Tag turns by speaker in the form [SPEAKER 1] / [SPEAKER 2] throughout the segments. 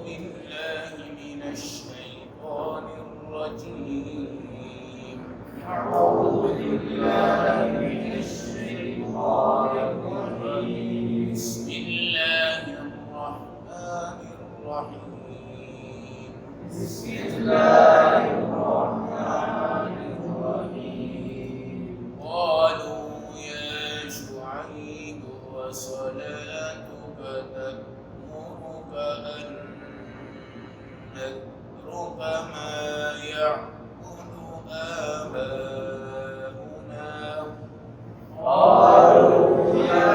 [SPEAKER 1] بالله من الشيطان الرجيم.
[SPEAKER 2] أعوذ بالله من الشيطان الرجيم.
[SPEAKER 1] بسم الله الرحمن الرحيم.
[SPEAKER 2] بسم الله الرحمن الرحيم.
[SPEAKER 1] قالوا يا شعيب وصلاتك تأمرك أن نترك ما يعبد آباؤنا.
[SPEAKER 2] قالوا يا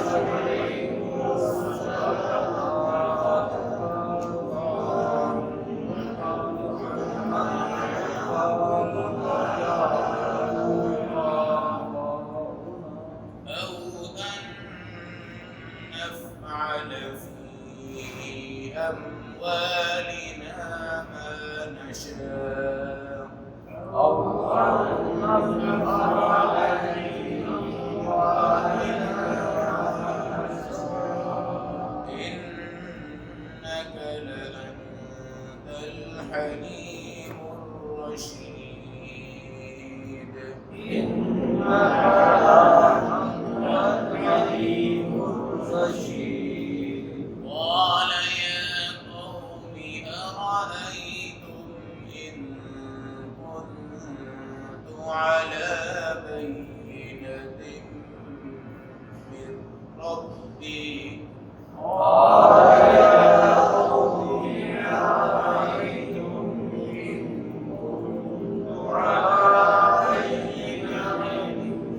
[SPEAKER 2] شعيب وصلاتك
[SPEAKER 1] أو أن نفعل في أموالنا ما نشاء.
[SPEAKER 2] أو أن نفعل في أموالنا
[SPEAKER 1] إنك لأنت الحليم الرشيد.
[SPEAKER 2] إنك لأنت الحليم الرشيد.
[SPEAKER 1] قال يا قوم أرأيتم إن كنت على بينة من ربي.
[SPEAKER 2] قال يا قوم أرأيتم إن كنت على بينة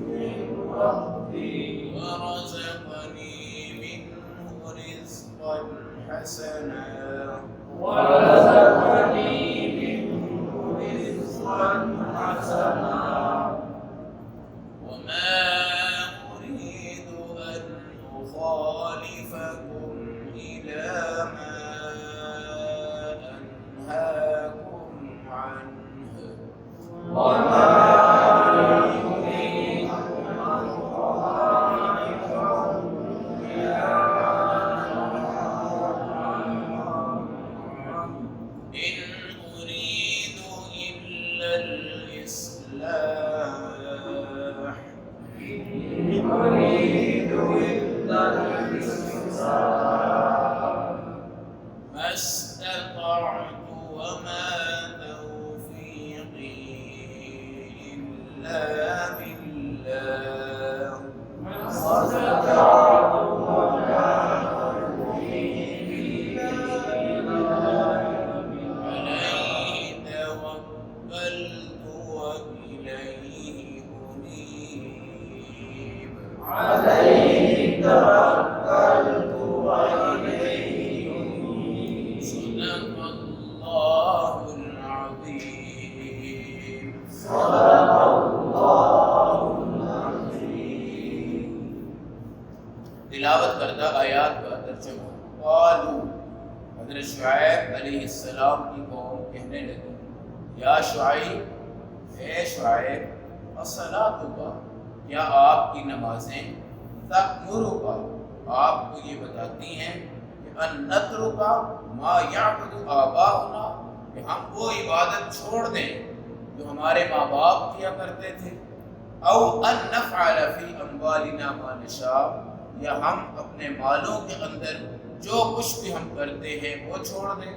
[SPEAKER 2] من ربي
[SPEAKER 1] ورزقني منه رزقا حسنا.
[SPEAKER 2] ورزقني منه رزقا حسنا.
[SPEAKER 1] وما أريد أن أخالفكم إلى ما أنهاكم عنه.
[SPEAKER 2] وما أريد أن أخالفكم إلى
[SPEAKER 1] إن أريد إلا الإصلاح
[SPEAKER 2] إن أريد إلا الإصلاح
[SPEAKER 1] ما استطعت وما توفيقي إلا بالله.
[SPEAKER 2] ما استطعت وما توفيقي إلا
[SPEAKER 1] عليه توكلت وإليه أنيب.
[SPEAKER 2] عليه توكلت وإليه أنيب.
[SPEAKER 1] صدق الله العظيم.
[SPEAKER 2] صدق الله العظيم.
[SPEAKER 1] تلاوت کردہ آیات کا ترجمہ. قالوا، حضرت شعیب علیہ السلام کی قوم کہنے لگے، یا شعیب، اے شعیب، الصلاۃ، کیا آپ کی نمازیں تأمرک، آپ کو یہ بتاتی ہیں کہ ان نترک ما یعبد آباؤنا، کہ ہم وہ عبادت چھوڑ دیں جو ہمارے ماں باپ کیا کرتے تھے، او ان نفعل فی اموالنا ما نشاء، یا ہم اپنے مالوں کے اندر جو کچھ بھی ہم کرتے ہیں وہ چھوڑ دیں.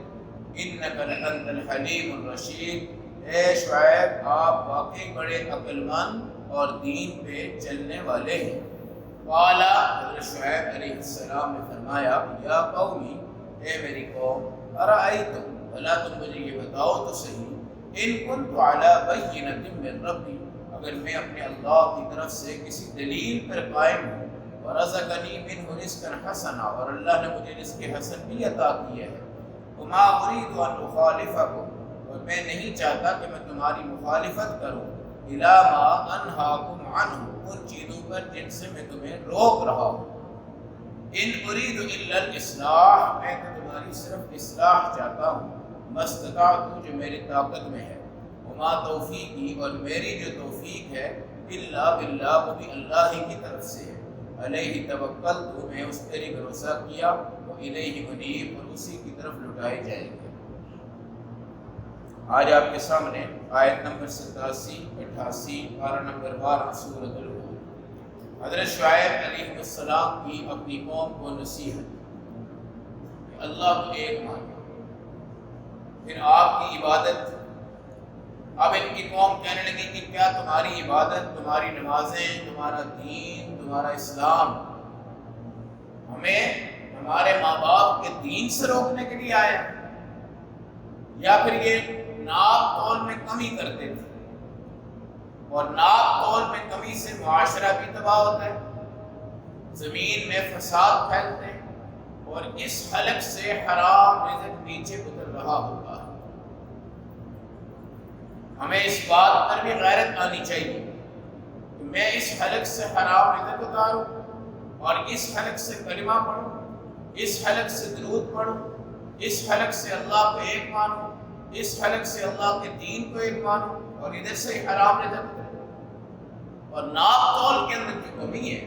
[SPEAKER 1] انک لانت الحلیم الرشید، اے شعیب آپ واقعی بڑے عقل مند اور دین پہ چلنے والے ہیں. قال، حضرت شعیب علیہ السلام نے فرمایا، یا قومی، اے میری قوم، ارأیتم، بھلا تم مجھے یہ بتاؤ تو صحیح، ان کنت علی بینۃ من ربی، اگر میں اپنے اللہ کی طرف سے کسی دلیل پر قائم ہوں، ورزقنی منہ رزقا حسنا، اور اللہ نے مجھے رزق حسن بھی عطا کیا ہے، وما اريد ان اخالفکم، اور میں نہیں چاہتا کہ میں تمہاری مخالفت کروں، الی ما انہاکم عنہ، ان چیزوں پر جن سے میں تمہیں روک رہا ہوں. ان اريد الا الاصلاح، میں تو تمہاری صرف اصلاح چاہتا ہوں، ما استطعت، جو میری طاقت میں ہے، وما توفیقی، اور میری جو توفیق ہے، الا باللہ، وہ بھی اللہ ہی کی طرف سے ہے. علیہ توکلت، میں اس پر بھروسہ کیا، الیہ منیب، اور اسی کی طرف لوٹائے جائیں گے۔ آج آپ کے سامنے آیت نمبر 87، 88، پارہ نمبر 12 سورۃ الہود، حضرت شعیب علیہ السلام کی اپنی قوم کو نصیحت کہ اللہ کو ایک مانو، پھر آپ کی عبادت۔ اب ان کی قوم کہنے لگی کہ کیا تمہاری عبادت، تمہاری نمازیں، تمہارا دین، تمہارا اسلام ہمیں ہمارے ماں باپ کے دین سے روکنے کے لیے آیا، یا پھر یہ ناپ تول میں کمی کرتے تھے؟ اور ناپ تول میں کمی سے معاشرہ بھی تباہ ہوتا ہے، زمین میں فساد پھیلتے ہیں، اور اس حلق سے حرام رزق نیچے اتر رہا ہوتا ہے۔ ہمیں اس بات پر بھی غیرت آنی چاہیے کہ میں اس حلق سے حرام رزق اتاروں، اور اس حلق سے کلمہ پڑھوں، اس حلق سے درود پڑھوں، اس حلق سے اللہ کو ایک مانوں، اس حلق سے اللہ کے دین کو ایک مانوں، اور ادھر سے حرام رزق اتاروں۔ اور ناپ تول کے اندر جو کمی ہے،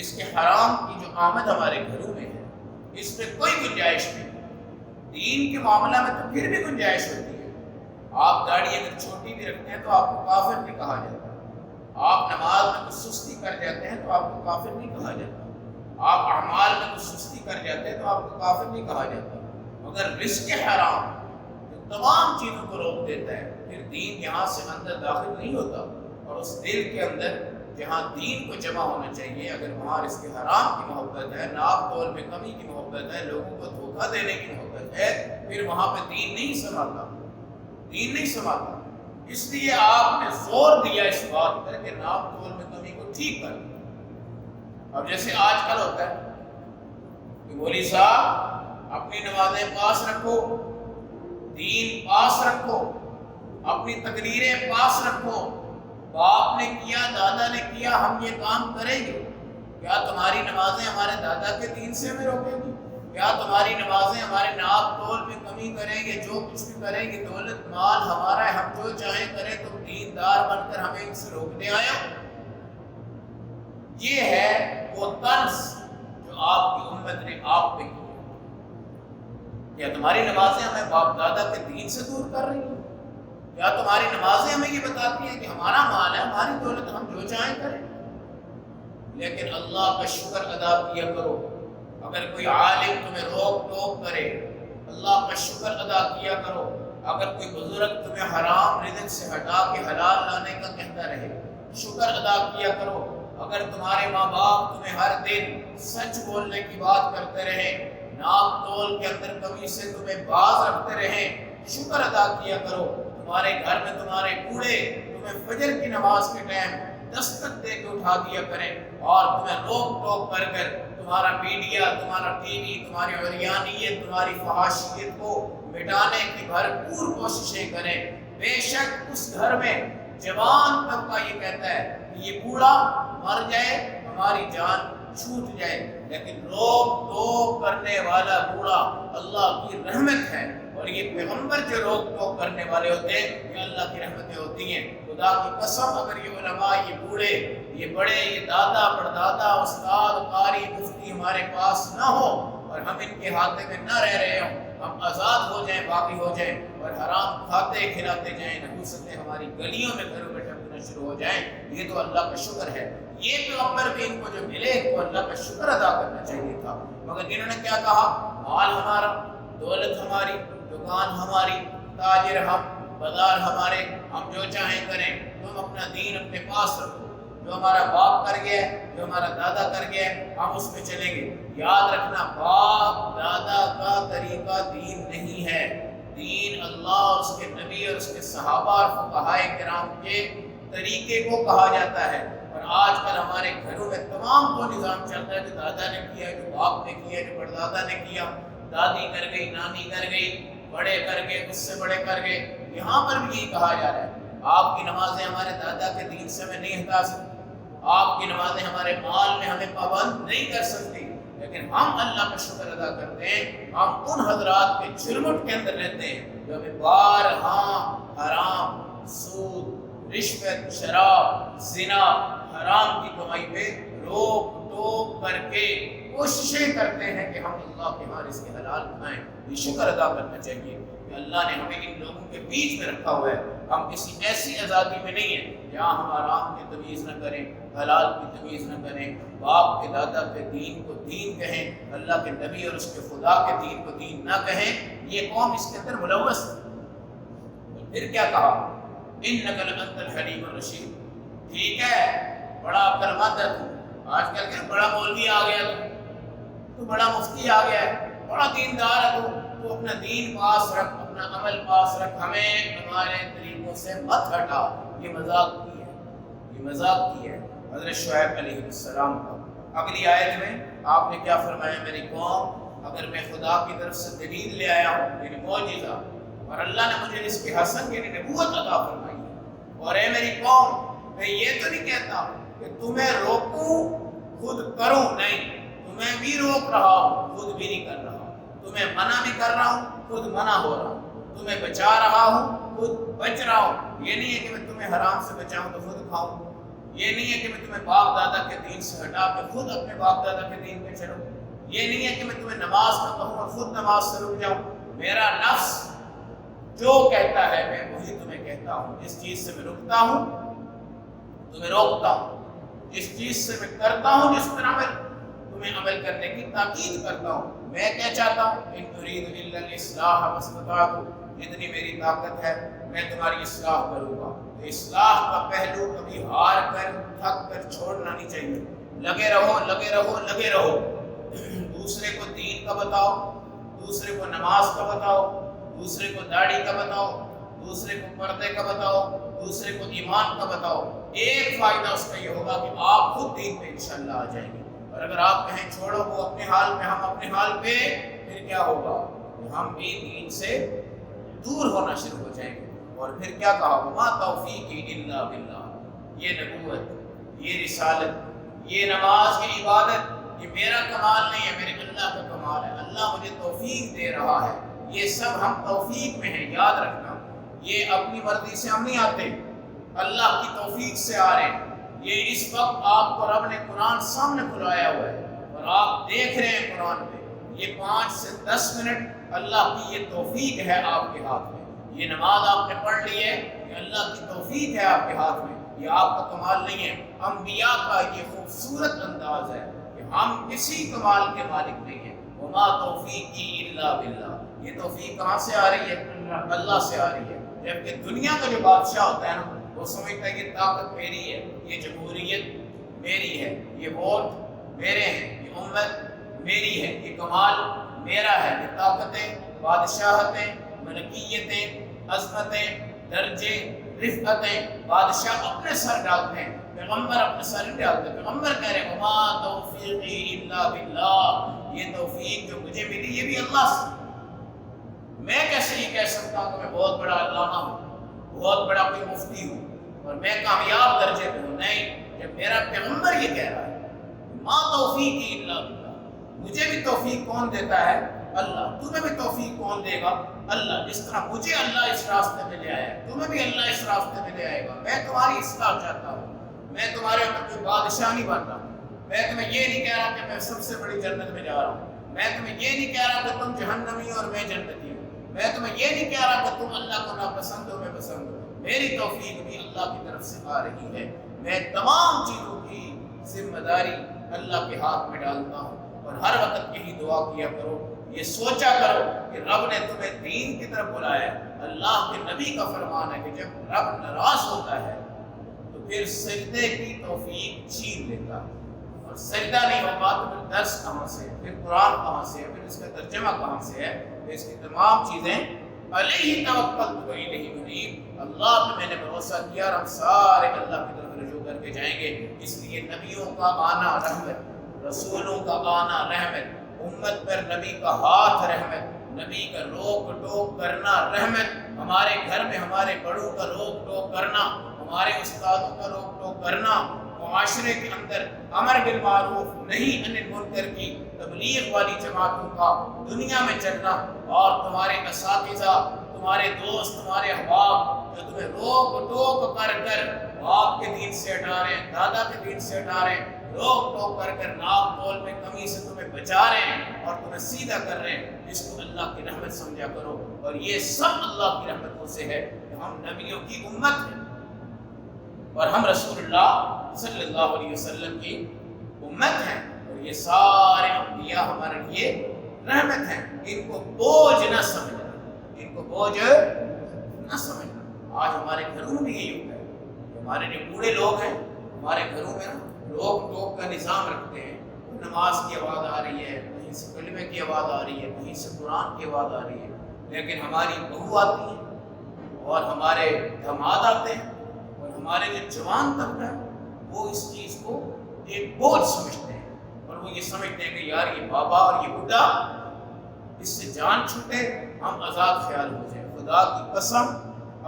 [SPEAKER 1] اس کے حرام کی جو آمد ہمارے گھروں میں ہے، اس میں کوئی گنجائش نہیں۔ دین کے معاملہ میں تو پھر بھی گنجائش ہوتی ہے۔ آپ داڑھی اگر چھوٹی بھی رکھتے ہیں تو آپ کو کافر نہیں کہا جاتا، آپ نماز میں کچھ سستی کر جاتے ہیں تو آپ کو کافر نہیں کہا جاتا، آپ اعمال میں کچھ سستی کر جاتے ہیں تو آپ کو کافر نہیں کہا جاتا۔ مگر رزق حرام جو تمام چیزوں کو روک دیتا ہے، پھر دین یہاں سے اندر داخل نہیں ہوتا، اور اس دل کے اندر جہاں دین کو جمع ہونا چاہیے، اگر وہاں رزق حرام کی محبت ہے، ناپ تول میں کمی کی محبت ہے، لوگوں کو دھوکہ دینے کی محبت ہے، پھر وہاں پہ دین نہیں سنبھالتا، دین نہیں سنبھالتا۔ اس لیے آپ نے زور دیا اس بات پر کہ ناپ تول میں کمی کو ٹھیک کر دیا۔ اب جیسے آج کل ہوتا ہے کہ مولوی صاحب اپنی نمازیں پاس رکھو، دین پاس رکھو، اپنی تقریریں پاس رکھو، باپ نے کیا، دادا نے کیا، ہم یہ کام کریں گے۔ کیا تمہاری نمازیں ہمارے دادا کے دین سے ہمیں روکیں گی؟ کیا تمہاری نمازیں ہمارے ناپ تول میں کمی کریں گے؟ جو کچھ بھی کریں گے، دولت مال ہمارا ہے، ہم جو چاہیں کریں، تم دیندار بن کر ہمیں ان سے روکنے آئے ہو؟ یہ ہے وہ طنز جو آپ کی امت نے آپ پہ کی ہے۔ کیا تمہاری نمازیں ہمیں باپ دادا کے دین سے دور کر رہی ہیں؟ کیا تمہاری نمازیں ہمیں یہ بتاتی ہیں کہ ہمارا مال ہے، ہماری دولت، ہم جو چاہیں کریں؟ لیکن اللہ کا شکر ادا کیا کرو، اگر کوئی عالم تمہیں روک ٹوک کرے، اللہ کا شکر ادا کیا کرو۔ اگر کوئی بزرگ تمہیں حرام رزق سے ہٹا کے حلال لانے کا کہتا رہے، شکر ادا کیا کرو۔ اگر تمہارے ماں باپ تمہیں ہر دن سچ بولنے کی بات کرتے رہے، ناپ تول کے اندر کمی سے تمہیں باز رکھتے رہے، شکر ادا کیا کرو۔ تمہارے گھر میں تمہارے بوڑھے تمہیں فجر کی نماز کے ٹائم دستک دے کے اٹھا دیا کریں، اور تمہیں روک ٹوک کر تمہارا میڈیا، تمہارا ٹی وی، تمہاری عریانیت، تمہاری فحاشیت کو مٹانے کی بھرپور کوششیں کریں، بے شک اس گھر میں جوان طبقہ یہ کہتا ہے کہ یہ بوڑھا مر جائے، ہماری جان چھوٹ جائے، لیکن روک ٹوک کرنے والا بوڑھا اللہ کی رحمت ہے، اور یہ پیغمبر جو روک ٹوک کرنے والے ہوتے ہیں، یہ اللہ کی رحمتیں ہوتی ہیں۔ خدا کی قسم، اگر یہ علماء، یہ بوڑھے، یہ بڑے، یہ دادا پردادا، استاد، قاری، مفتی ہمارے پاس نہ ہو، اور ہم ان کے ہاتھ میں نہ رہ رہے ہوں، ہم آزاد ہو جائیں، باقی ہو جائیں، اور حرام کھاتے کھلاتے جائیں، نحوستیں ہماری گلیوں میں گھروں میں ٹپکنا شروع ہو جائیں، یہ تو اللہ کا شکر ہے۔ یہ پیغمبر بھی ان کو جو ملے، ان کو اللہ کا شکر ادا کرنا چاہیے تھا، مگر انہوں نے کیا کہا؟ مال ہمارا، دولت ہماری، دکان ہماری، تاجر ہم، بازار ہمارے، ہم جو چاہیں کریں، تم اپنا دین اپنے پاس رکھو، جو ہمارا باپ کر گیا، جو ہمارا دادا کر گیا، ہم اس پہ چلیں گے۔ یاد رکھنا، باپ دادا کا طریقہ دین نہیں ہے، دین اللہ اور اس کے نبی اور اس کے صحابہ اور فقہائے کرام کے طریقے کو کہا جاتا ہے۔ اور آج کل ہمارے گھروں میں تمام وہ نظام چلتا ہے جو دادا نے کیا، جو باپ نے کیا، جو پردادا نے کیا، دادی کر گئی، نانی کر گئی، بڑے کر گئے، اس سے بڑے کر گئے۔ یہاں پر بھی یہی کہا جا رہا ہے، آپ کی نمازیں ہمارے دادا کے دین سے ہمیں نہیں ہٹا سکتی، آپ کی نمازیں ہمارے مال میں ہمیں پابند نہیں کر سکتی، لیکن ہم اللہ کا شکر ادا کرتے ہیں، ہم ان حضرات کے جھرمٹ کے اندر رہتے ہیں جو ہمیں بارہا حرام، سود، رشوت، شراب، زنا، حرام کی کمائی پہ روک ٹوک کر کے کوششیں کرتے ہیں کہ ہم اللہ کے ہاں رزق حلال کھائیں، یہ شکر ادا کرنا چاہیے کہ اللہ نے ہمیں ان لوگوں کے بیچ میں رکھا ہوا ہے۔ ہم کسی ایسی آزادی میں نہیں ہیں جہاں ہم حرام کی تمیز نہ کریں، حلال کی تمیز نہ کریں، باپ کے دادا کے دین کو دین کہیں، اللہ کے نبی اور اس کے خدا کے دین کو دین نہ کہیں۔ یہ قوم اس کے اندر ملوث ہے۔ پھر کیا کہا؟ انک لانت الحلیم الرشید، ٹھیک ہے بڑا عقل مند ہے تو، آج کل کے بڑا مولوی آ گیا تو بڑا مفتی آ گیا ہے، بڑا دیندار ہے تو اپنا دین پاس رکھ، اپنا عمل پاس رکھ، ہمیں ہمارے طریقوں سے مت ہٹا۔ یہ مذاق کی ہے، یہ مذاق کی ہے حضرت شعیب علیہ السلام کا۔ اگلی آیت میں آپ نے کیا فرمایا؟ میری قوم، اگر میں خدا کی طرف سے دلیل لے آیا ہوں یعنی معجزہ، اور اللہ نے مجھے اس کے حسن یعنی نبوت عطا فرمائی ہے، اور اے میری قوم میں یہ تو نہیں کہتا کہ تمہیں روکوں خود کروں، نہیں، تمہیں بھی روک رہا ہوں خود بھی نہیں کر رہا، تمہیں منع بھی کر رہا ہوں خود منع ہو رہا ہوں، تمہیں بچا رہا ہوں خود بچ رہا ہوں۔ یہ نہیں ہے کہ میں تمہیں حرام سے بچاؤں تو خود کھاؤں، یہ نہیں ہے کہ میں تمہیں باپ دادا کے دین سے ہٹا کے خود اپنے باپ دادا کے دین پہ چلوں، یہ نہیں ہے کہ میں تمہیں نماز نہ کہوں اور خود نماز سے رک جاؤں۔ میرا نفس جو کہتا ہے میں وہی تمہیں کہتا ہوں، جس چیز سے میں رکتا ہوں تمہیں روکتا ہوں، جس چیز سے میں کرتا ہوں جس پر تمہیں عمل کرنے کی تاکید کرتا ہوں۔ میں کیا چاہتا ہوں؟ ان اريد الا الاصلاح ما استطعت، جتنی میری طاقت ہے میں تمہاری اصلاح کروں گا۔ تو اصلاح کا پہلو کبھی ہار کر تھک کر چھوڑنا نہیں چاہیے، لگے رہو لگے رہو لگے رہو۔ دوسرے کو دین کا بتاؤ، دوسرے کو نماز کا بتاؤ، دوسرے کو داڑھی کا بتاؤ، دوسرے کو پردے کا بتاؤ، دوسرے کو ایمان کا بتاؤ۔ ایک فائدہ اس کا یہ ہوگا کہ آپ خود دین پہ انشاءاللہ آ جائیں گے، اور اگر آپ کہیں چھوڑو وہ اپنے حال پہ ہم اپنے حال پہ، پھر کیا ہوگا؟ ہم بھی دین سے دور ہونا شروع ہو جائیں گے۔ اور پھر کیا کہا؟ وما توفیقی الا باللہ، یہ نبوت، یہ رسالت، یہ نماز، یہ عبادت، یہ میرا کمال نہیں ہے، میرے اللہ کا کمال ہے۔ اللہ مجھے توفیق دے رہا ہے، یہ سب ہم توفیق میں ہیں، یاد رکھنا۔ یہ اپنی مرضی سے ہم نہیں آتے، اللہ کی توفیق سے آ رہے ہیں۔ یہ اس وقت آپ کو رب نے قرآن سامنے کھلایا ہوا ہے اور آپ دیکھ رہے ہیں قرآن پہ، یہ 5 سے 10 منٹ اللہ کی یہ توفیق ہے آپ کے ہاتھ میں۔ یہ نماز آپ نے پڑھ لی ہے، یہ اللہ کی توفیق ہے آپ کے ہاتھ میں، یہ آپ کا کمال نہیں ہے۔ انبیاء کا یہ خوبصورت انداز ہے کہ ہم کسی کمال کے مالک نہیں ہیں۔ وما توفیقی الا باللہ، یہ توفیق کہاں سے آ رہی ہے؟ اللہ سے آ رہی ہے۔ جبکہ دنیا کا جو بادشاہ ہوتا ہے نا، وہ سمجھتا ہے یہ طاقت میری ہے، یہ جمہوریت میری ہے، یہ ووٹ میرے ہیں، یہ امت میری ہے، یہ کمال میرا ہے، یہ طاقتیں، بادشاہتیں، ملکیتیں، عظمتیں، درجے، رفعتیں بادشاہ اپنے سر ڈالتے ہیں، پیغمبر اپنے سر نہیں ڈالتے۔ پیغمبر کہہ رہے ہیں وما توفیقی الا باللہ، یہ توفیق جو مجھے ملی یہ بھی اللہ سے۔ میں کیسے یہ کہہ سکتا ہوں کہ میں بہت بڑا علامہ ہوں، بہت بڑا کوئی مفتی ہوں اور میں کامیاب درجے پہ ہوں؟ نہیں، جب میرا پیغمبر یہ کہہ رہا ہے ما توفیقی الا باللہ، مجھے بھی توفیق کون دیتا ہے؟ اللہ۔ تمہیں بھی توفیق کون دے گا؟ اللہ۔ جس طرح مجھے اللہ اس راستے میں لے آیا ہے، تمہیں بھی اللہ اس راستے میں لے آئے گا۔ میں تمہاری اصلاح چاہتا ہوں، میں تمہارے اوپر کوئی بادشاہ نہیں بن رہا، میں تمہیں یہ نہیں کہہ رہا کہ میں سب سے بڑی جنت میں جا رہا ہوں، میں تمہیں یہ نہیں کہہ رہا کہ تم جہنمی اور میں جنتی ہوں، میں تمہیں یہ نہیں کہہ رہا کہ تم اللہ کو ناپسند ہو میں پسند ہوں۔ میری توفیق بھی اللہ کی طرف سے آ رہی ہے۔ میں تمام چیزوں کی ذمہ داری اللہ کے ہاتھ میں ڈالتا ہوں، اور ہر وقت یہی دعا کیا کرو، یہ سوچا کرو کہ رب نے تمہیں دین کی طرف بلایا ہے۔ اللہ کے نبی کا فرمان ہے کہ جب رب ناراض ہوتا ہے تو پھر سجدے کی توفیق چھین لیتا ہے، اور سجدہ نہیں ہوگا تو پھر درس کہاں سے، پھر قرآن کہاں سے، پھر اس کا ترجمہ کہاں سے ہے؟ اس کی تمام چیزیں علیہ توکلت و الیہ انیب، اللہ پہ میں نے بھروسہ کیا، اور ہم سارے اللہ کی طرف رجوع کر کے جائیں گے۔ اس لیے نبیوں کا آنا رحمت، رسولوں کا آنا رحمت، امت پر نبی کا ہاتھ رحمت، نبی کا روک ٹوک کرنا رحمت، ہمارے گھر میں ہمارے بڑوں کا روک ٹوک کرنا، ہمارے استادوں کا روک ٹوک کرنا، معاشرے کے اندر امر بالمعروف نہی عن المنکر کی تبلیغ والی جماعتوں کا دنیا میں چلنا، اور تمہارے اساتذہ، تمہارے دوست، تمہارے احباب جو تمہیں روک ٹوک کر کر باپ کے دین سے ہٹا رہے ہیں، دادا کے دین سے ہٹا رہے ہیں، روک ٹوک کر ناپ تول میں کمی سے تمہیں بچا رہے ہیں اور تمہیں سیدھا کر رہے ہیں، اس کو اللہ کی رحمت سمجھا کرو۔ اور یہ سب اللہ کی رحمتوں سے ہے کہ ہم نبیوں کی امت ہیں اور ہم رسول اللہ صلی اللہ علیہ وسلم کی امت ہیں، اور یہ سارے انبیاء ہمارے لیے رحمت ہیں۔ ان کو بوجھ نہ سمجھنا، ان کو بوجھ نہ سمجھنا۔ آج ہمارے گھروں میں بھی یہی ہوتا ہے، ہمارے جو بوڑھے لوگ ہیں ہمارے گھروں میں روک ٹوک کا نظام رکھتے ہیں، نماز کی آواز آ رہی ہے، کہیں سے کلمے کی آواز آ رہی ہے، کہیں سے قرآن کی آواز آ رہی ہے، لیکن ہماری بہو آتی ہے اور ہمارے داماد آتے ہیں اور ہمارے جو جوان طبقہ ہے وہ اس چیز کو ایک بوجھ سمجھتے ہیں، اور وہ یہ سمجھتے ہیں کہ یار یہ بابا اور یہ بڈھا، اس سے جان چھوٹے ہم آزاد خیال ہو جائیں۔ خدا کی قسم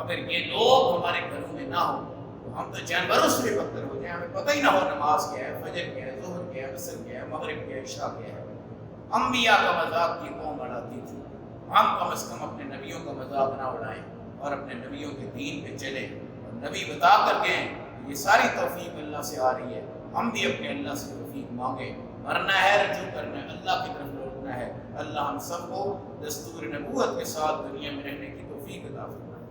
[SPEAKER 1] اگر یہ لوگ ہمارے گھروں میں نہ ہوں تو ہم تو جانوروں سے بھی بدتر ہو جائیں، ہمیں پتہ ہی نہ ہو نماز کیا ہے، فجر کیا ہے، ظہر کیا ہے، عصر کیا ہے، مغرب کیا ہے، عشاء کیا ہے۔ انبیاء کا مذاق کی قوم اڑاتی تھی، ہم کم از کم اپنے نبیوں کا مذاق نہ اڑائیں اور اپنے نبیوں کے دین پہ چلیں، اور نبی بتا کر گئے یہ ساری توفیق اللہ سے آ رہی ہے، ہم بھی اپنے اللہ سے توفیق مانگیں۔ مرنا ہے، رجوع کرنا ہے، اللہ کی طرف لوٹنا ہے۔ اللہ ہم سب کو دستور نبوت کے ساتھ دنیا میں رہنے کی توفیق عطا فرمائے۔